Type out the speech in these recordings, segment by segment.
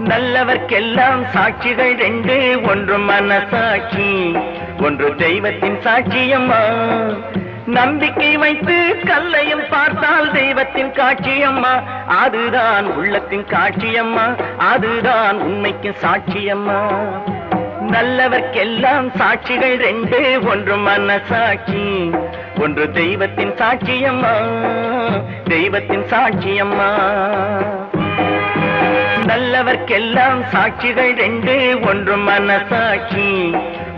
நல்லவர்க்கெல்லாம் சாட்சிகள் ரெண்டு, ஒன்று மனசாட்சி, ஒன்று தெய்வத்தின் சாட்சியம்மா. நம்பிக்கை வைத்து கல்லையும் பார்த்தால் தெய்வத்தின் காட்சியம்மா, அதுதான் உள்ளத்தின் காட்சியம்மா, அதுதான் உண்மைக்கு சாட்சியம்மா. நல்லவர்க்கெல்லாம் சாட்சிகள் ரெண்டு, ஒன்று மனசாட்சி, ஒன்று தெய்வத்தின் சாட்சியம்மா, தெய்வத்தின் சாட்சியம்மா. நல்லவர்க்கெல்லாம் சாட்சிகள் ரெண்டு, ஒன்று மனசாட்சி,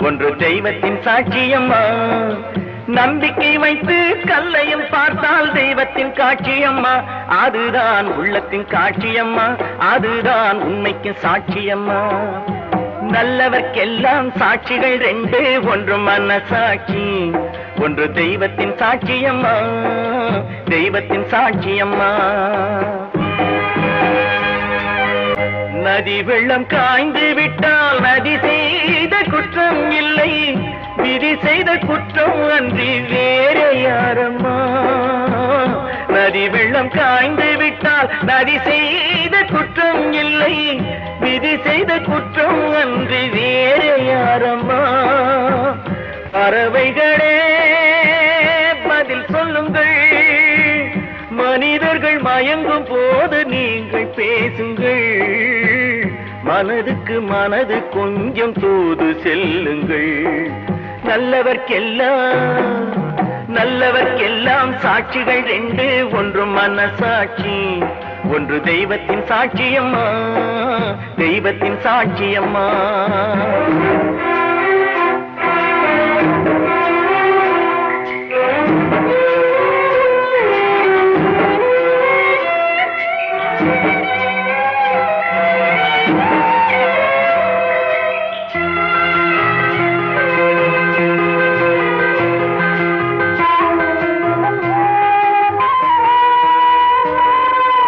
ஒன்று தெய்வத்தின் சாட்சியம்மா. நம்பிக்கை வைத்து கல்லையும் பார்த்தால் தெய்வத்தின் காட்சியம்மா, அதுதான் உள்ளத்தின் காட்சியம்மா, அதுதான் உண்மைக்கு சாட்சியம்மா. நல்லவர்க்கெல்லாம் சாட்சிகள் ரெண்டு, ஒன்று மனசாட்சி, ஒன்று தெய்வத்தின் சாட்சியம்மா, தெய்வத்தின் சாட்சியம்மா. நதி வெள்ளம் காய்ந்து விட்டால் நதி செய்த குற்றம் இல்லை, விதி செய்த குற்றம் அன்றி வேறு யாரம்மா. நதி வெள்ளம் காய்ந்து விட்டால் நதி செய்த குற்றம் இல்லை, விதி செய்த குற்றம் அன்றி வேறு யாரம்மா. பறவைகளே பதில் சொல்லுங்கள், மனிதர்கள் மயங்கும் போது நீங்கள் பேசுங்கள், மனதுக்கு மனது கொஞ்சம் தூது செல்லுங்கள். நல்லவர்க்கெல்லாம் சாட்சிகள் ரெண்டு, ஒன்று மனசாட்சி, ஒன்று தெய்வத்தின் சாட்சியம்மா, தெய்வத்தின் சாட்சியம்மா.